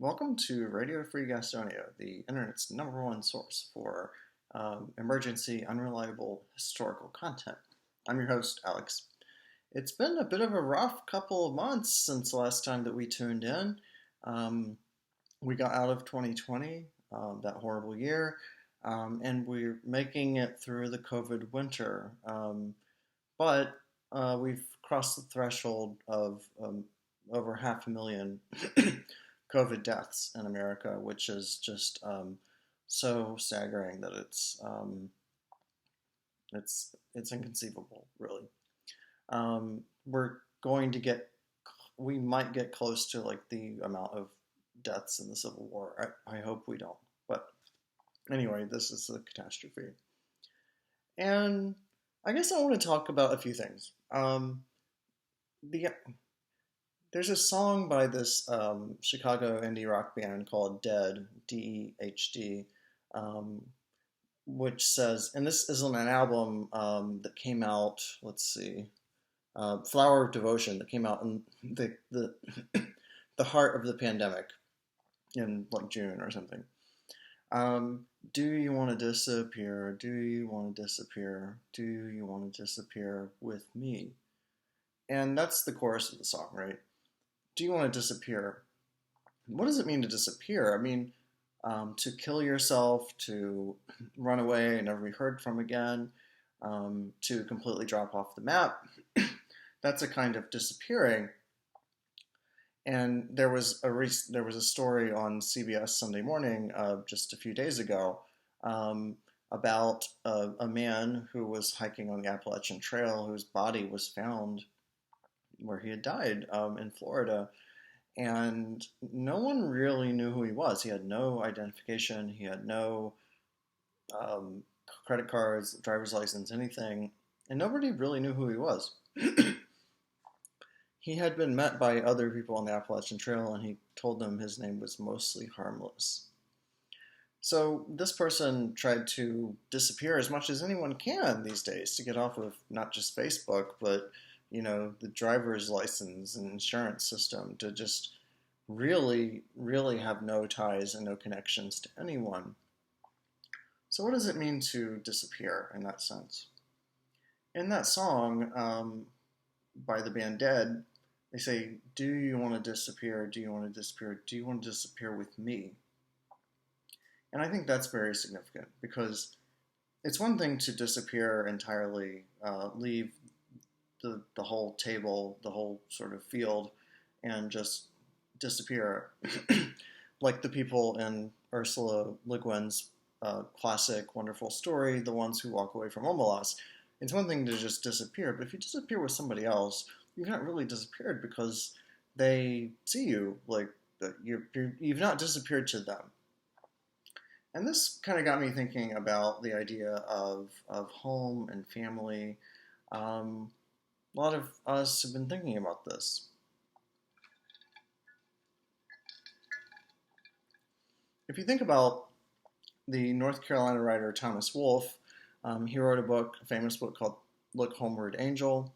Welcome to Radio Free Gastonia, the internet's number one source for emergency, unreliable historical content. I'm your host, Alex. It's been a bit of a rough couple of months since the last time that we tuned in. Um, we got out of 2020, that horrible year, and we're making it through the COVID winter. But we've crossed the threshold of over 500,000 COVID deaths in America, which is just so staggering that it's inconceivable, really. We're going to get we might get close to like the amount of deaths in the Civil War. I hope we don't. But anyway, this is a catastrophe. And I guess I want to talk about a few things. The There's a song by this Chicago indie rock band called Dead, Dehd, um, which says, and this is on an album that came out, let's see, Flower of Devotion, that came out in the heart of the pandemic in like June or something. Do you want to disappear? Do you want to disappear? Do you want to disappear with me? And that's the chorus of the song, right? Do you want to disappear? What does it mean to disappear? I mean, to kill yourself, to run away and never be heard from again, to completely drop off the map. That's a kind of disappearing. And there was a story on CBS Sunday Morning just a few days ago about a man who was hiking on the Appalachian Trail whose body was found where he had died in Florida. And no one really knew who he was. He had no identification. He had no credit cards, driver's license, anything. And nobody really knew who he was. He had been met by other people on the Appalachian Trail, and he told them his name was Mostly Harmless. So this person tried to disappear as much as anyone can these days to get off of not just Facebook, but the driver's license and insurance system, to just really, really have no ties and no connections to anyone. So what does it mean to disappear in that sense? In that song by the band Dead, they say, do you want to disappear? Do you want to disappear? Do you want to disappear with me? And I think that's very significant, because it's one thing to disappear entirely, leave the whole table, the whole sort of field, and just disappear, like the people in Ursula Le Guin's classic wonderful story, The Ones Who Walk Away from Omelas. It's one thing to just disappear, but if you disappear with somebody else, you've not really disappeared, because they see you, like you've not disappeared to them. And this kind of got me thinking about the idea of home and family. A lot of us have been thinking about this. If you think about the North Carolina writer Thomas Wolfe, he wrote a famous book called Look Homeward, Angel.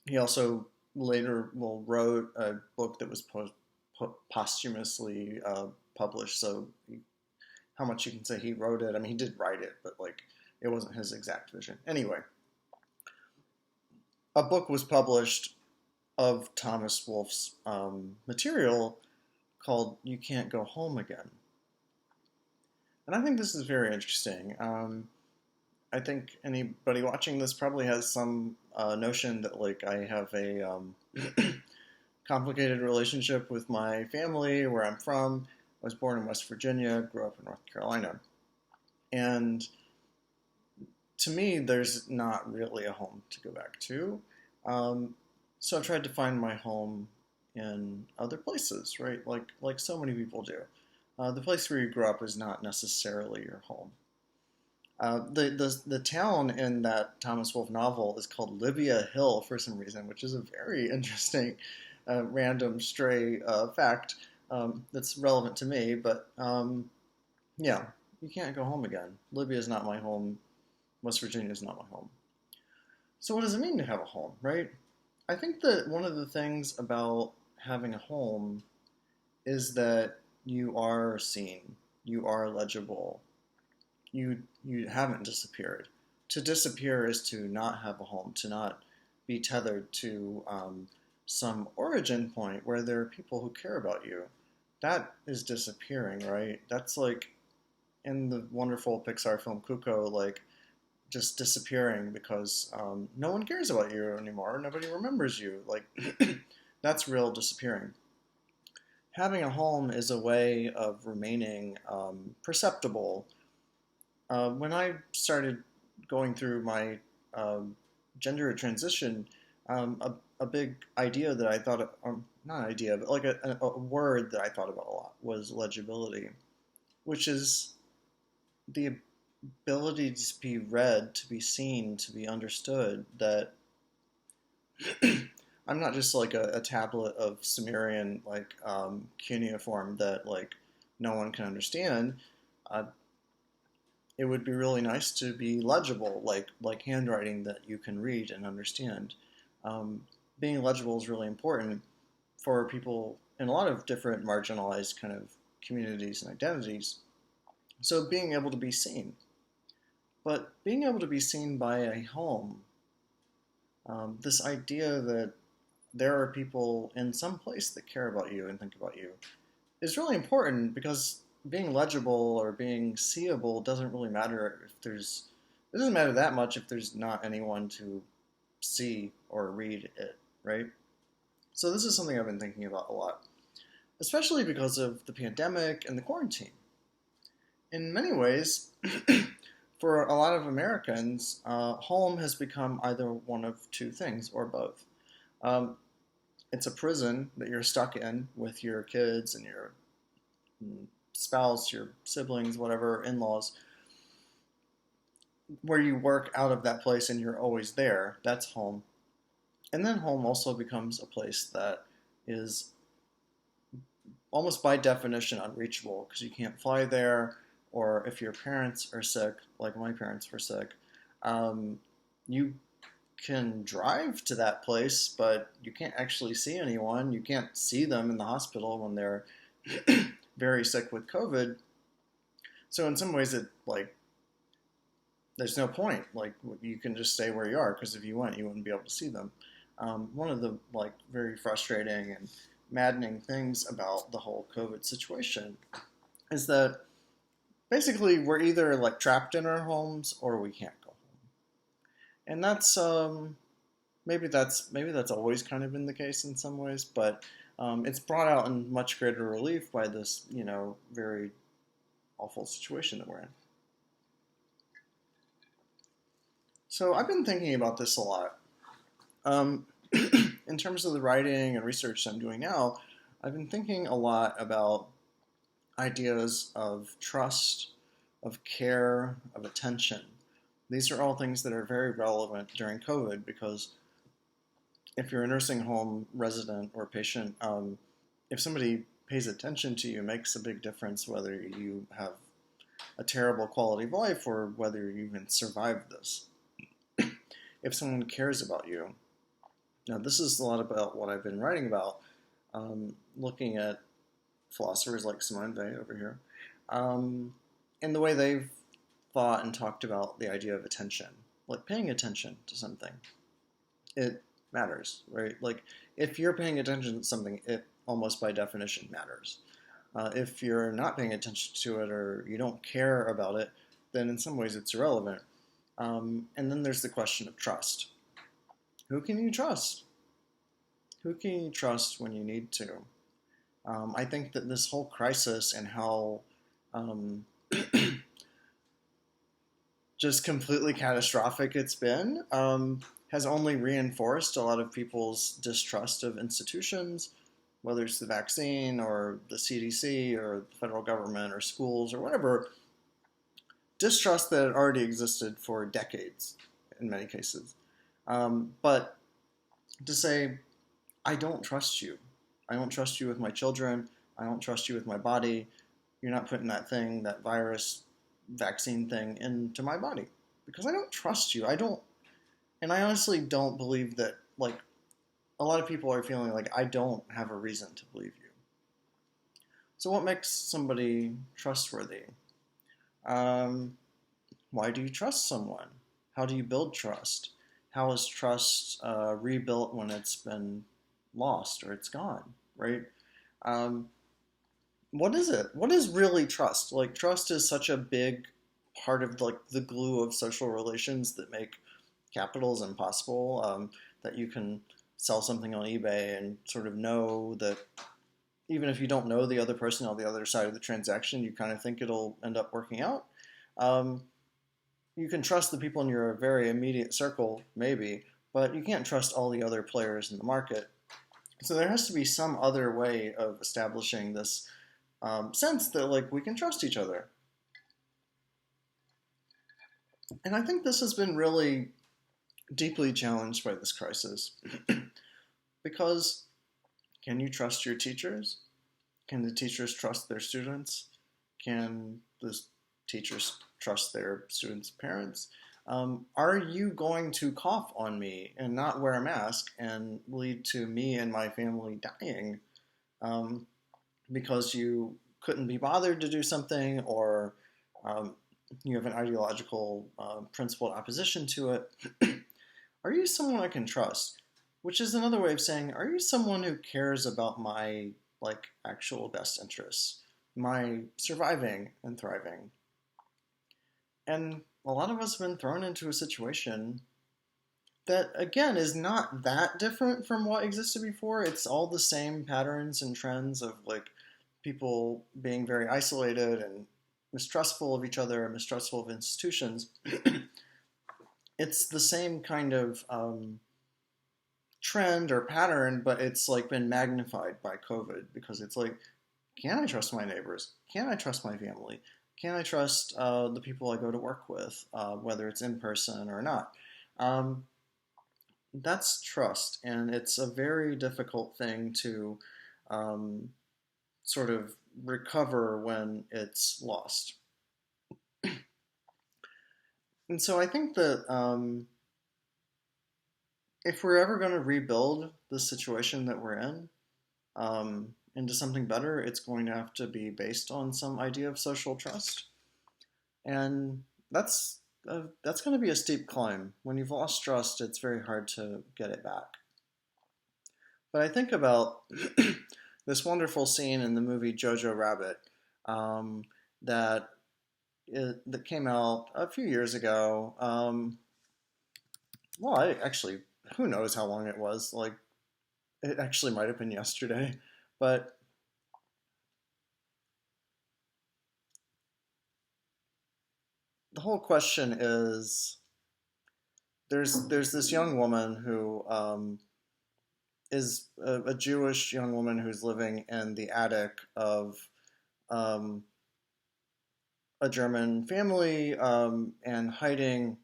He also later wrote a book that was posthumously published. So how much you can say he wrote it? I mean, he did write it, but like it wasn't his exact vision. Anyway, a book was published of Thomas Wolfe's material called You Can't Go Home Again. And I think this is very interesting. I think anybody watching this probably has some notion that like I have a complicated relationship with my family, where I'm from. I was born in West Virginia, grew up in North Carolina. And to me, there's not really a home to go back to. So I tried to find my home in other places, right? Like so many people do. The place where you grew up is not necessarily your home. The town in that Thomas Wolfe novel is called Libya Hill for some reason, which is a very interesting, random, stray fact that's relevant to me. But yeah, you can't go home again. Libya is not my home. West Virginia is not my home. So what does it mean to have a home, right? I think that one of the things about having a home is that you are seen, you are legible, you haven't disappeared. To disappear is to not have a home, to not be tethered to some origin point where there are people who care about you. That is disappearing, right? That's like in the wonderful Pixar film Cuckoo, like just disappearing because no one cares about you anymore. Nobody remembers you. Like that's real disappearing. Having a home is a way of remaining perceptible. When I started going through my um, gender transition, a big idea that I thought, not idea, but like a word that I thought about a lot was legibility, which is the ability to be read, to be seen, to be understood. That I'm not just like a tablet of Sumerian like cuneiform that like no one can understand. Uh, it would be really nice to be legible, like handwriting that you can read and understand. Um, Being legible is really important for people in a lot of different marginalized kind of communities and identities. So being able to be seen, but being able to be seen by a home, this idea that there are people in some place that care about you and think about you is really important because being legible or being seeable doesn't really matter if there's it doesn't matter that much if there's not anyone to see or read it, right? So this is something I've been thinking about a lot, especially because of the pandemic and the quarantine. In many ways, for a lot of Americans, home has become either one of two things or both. Um, it's a prison that you're stuck in with your kids and your spouse, your siblings, whatever, in laws, where you work out of that place and you're always there. That's home. And then home also becomes a place that is almost by definition unreachable because you can't fly there, or if your parents are sick, like my parents were sick, you can drive to that place, but you can't actually see anyone. You can't see them in the hospital when they're very sick with COVID. So in some ways, it like there's no point. Like you can just stay where you are because if you went, you wouldn't be able to see them. One of the like very frustrating and maddening things about the whole COVID situation is that basically we're either like trapped in our homes or we can't go home, and that's maybe that's always kind of been the case in some ways, but it's brought out in much greater relief by this very awful situation that we're in. So I've been thinking about this a lot. Um, in terms of the writing and research I'm doing now, I've been thinking a lot about ideas of trust, of care, of attention. These are all things that are very relevant during COVID because if you're a nursing home resident or patient, if somebody pays attention to you, it makes a big difference whether you have a terrible quality of life or whether you even survive this. If someone cares about you. Now, this is a lot about what I've been writing about, looking at philosophers like Simone Weil over here, and the way they've thought and talked about the idea of attention, like paying attention to something. It matters, right? Like if you're paying attention to something, it almost by definition matters. If you're not paying attention to it or you don't care about it, then in some ways it's irrelevant. And then there's the question of trust. Who can you trust? Who can you trust when you need to? I think that this whole crisis and how just completely catastrophic it's been has only reinforced a lot of people's distrust of institutions, whether it's the vaccine or the CDC or the federal government or schools or whatever. Distrust that had already existed for decades in many cases. But to say, I don't trust you. I don't trust you with my children. I don't trust you with my body. You're not putting that virus vaccine thing into my body because I don't trust you. And I honestly don't believe that, like, a lot of people are feeling like I don't have a reason to believe you. So, what makes somebody trustworthy? Um, why do you trust someone? How do you build trust? How is trust rebuilt when it's been lost or it's gone, right? Um, what is it? What is really trust? Like, trust is such a big part of like the glue of social relations that make capitalism possible. That you can sell something on eBay and sort of know that even if you don't know the other person on the other side of the transaction, you kind of think it'll end up working out. Um, you can trust the people in your very immediate circle, maybe, but you can't trust all the other players in the market. So there has to be some other way of establishing this sense that like we can trust each other. And I think this has been really deeply challenged by this crisis because can you trust your teachers? Can the teachers trust their students? Can the teachers trust their students' parents? Are you going to cough on me and not wear a mask and lead to me and my family dying um, because you couldn't be bothered to do something or um, you have an ideological principled opposition to it? Are you someone I can trust? Which is another way of saying, are you someone who cares about my like actual best interests, my surviving and thriving? And a lot of us have been thrown into a situation that again is not that different from what existed before. It's all the same patterns and trends of like people being very isolated and mistrustful of each other, mistrustful of institutions. It's the same kind of trend or pattern, but it's like been magnified by COVID because it's like, can I trust my neighbors? Can I trust my family? Can I trust the people I go to work with, whether it's in person or not? Um, that's trust, and it's a very difficult thing to um, sort of recover when it's lost. And so I think that if we're ever going to rebuild the situation that we're in, into something better, it's going to have to be based on some idea of social trust, and that's going to be a steep climb. When you've lost trust, it's very hard to get it back. But I think about this wonderful scene in the movie Jojo Rabbit um, that that came out a few years ago. Well, I actually, who knows how long it was? Like, it actually might have been yesterday, but the whole question is there's this young woman who is a Jewish young woman who's living in the attic of um, a German family and hiding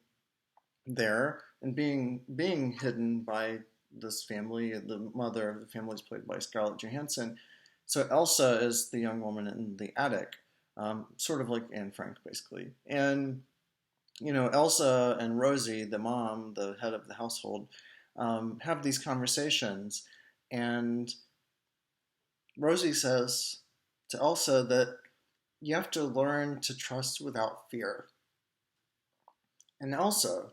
there and being hidden by this family. The mother of the family is played by Scarlett Johansson. So Elsa is the young woman in the attic, sort of like Anne Frank, basically. And you know, Elsa and Rosie, the mom, the head of the household, have these conversations, and Rosie says to Elsa that you have to learn to trust without fear. And Elsa,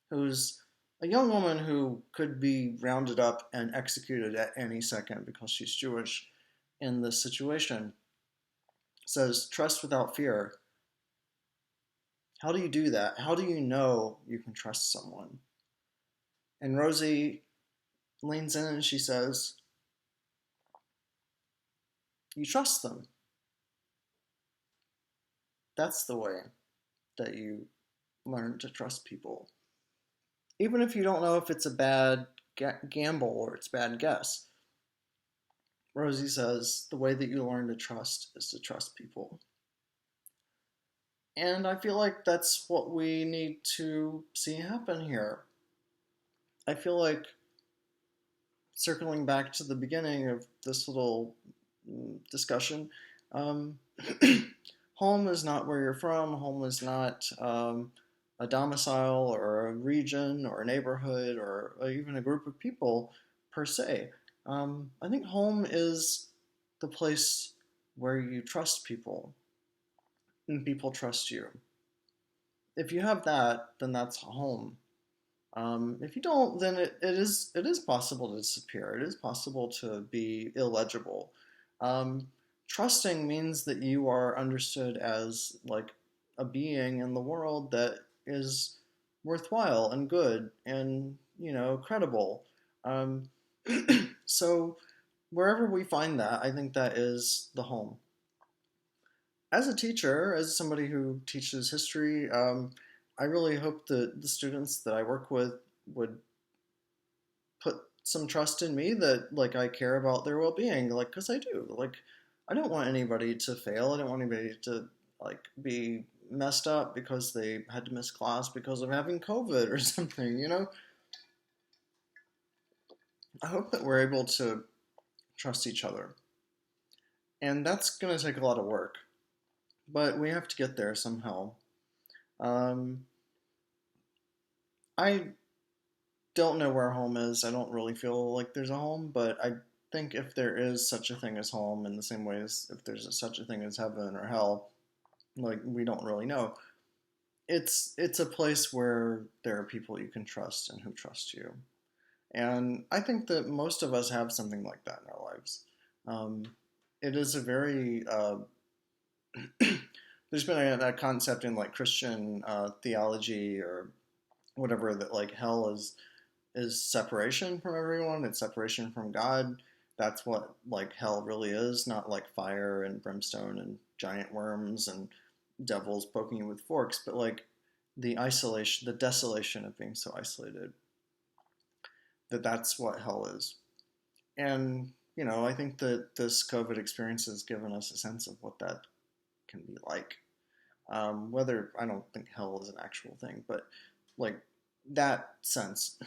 who's a young woman who could be rounded up and executed at any second because she's Jewish in this situation, says, trust without fear. How do you do that? How do you know you can trust someone? And Rosie leans in and she says, you trust them. That's the way that you learn to trust people. Even if you don't know if it's a bad gamble or it's a bad guess, Rosie says the way that you learn to trust is to trust people. And I feel like that's what we need to see happen here. I feel like circling back to the beginning of this little discussion, um, home is not where you're from. Home is not a domicile or a region or a neighborhood or even a group of people per se. I think home is the place where you trust people and people trust you. If you have that, then that's home. If you don't, then it is possible to disappear. It is possible to be illegible. Um, Trusting means that you are understood as like a being in the world that is worthwhile and good and credible. Um, so wherever we find that, I think that is the home. As a teacher, as somebody who teaches history, I really hope that the students that I work with would put some trust in me that like I care about their well-being, like because I do. Like I don't want anybody to fail. I don't want anybody to like be messed up because they had to miss class because of having COVID or something. I hope that we're able to trust each other, and that's going to take a lot of work, but we have to get there somehow. Um, I don't know where home is. I don't really feel like there's a home, but I think if there is such a thing as home, in the same way as if there's such a thing as heaven or hell, like we don't really know. It's a place where there are people you can trust and who trust you, and I think that most of us have something like that in our lives. Um, it is a very there's been a concept in like Christian theology or whatever that like hell is separation from everyone. It's separation from God. That's what like hell really is, not like fire and brimstone and giant worms and devils poking you with forks, but like the isolation, the desolation of being so isolated. That's what hell is. And I think that this COVID experience has given us a sense of what that can be like. Whether I don't think hell is an actual thing, but like that sense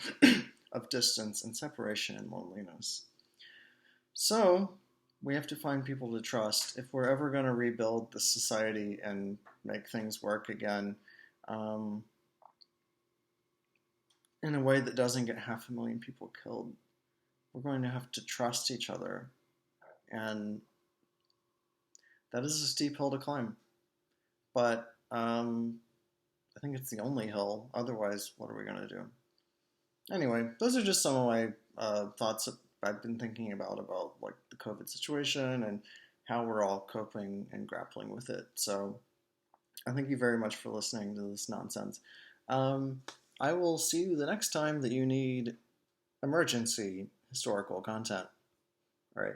of distance and separation and loneliness. So we have to find people to trust if we're ever going to rebuild the society and make things work again um, in a way that doesn't get 500,000 people killed. We're going to have to trust each other, and that is a steep hill to climb. But I think it's the only hill. Otherwise, what are we going to do? Anyway, those are just some of my thoughts that I've been thinking about like the COVID situation and how we're all coping and grappling with it. So I thank you very much for listening to this nonsense. Um, I will see you the next time that you need emergency historical content. All right.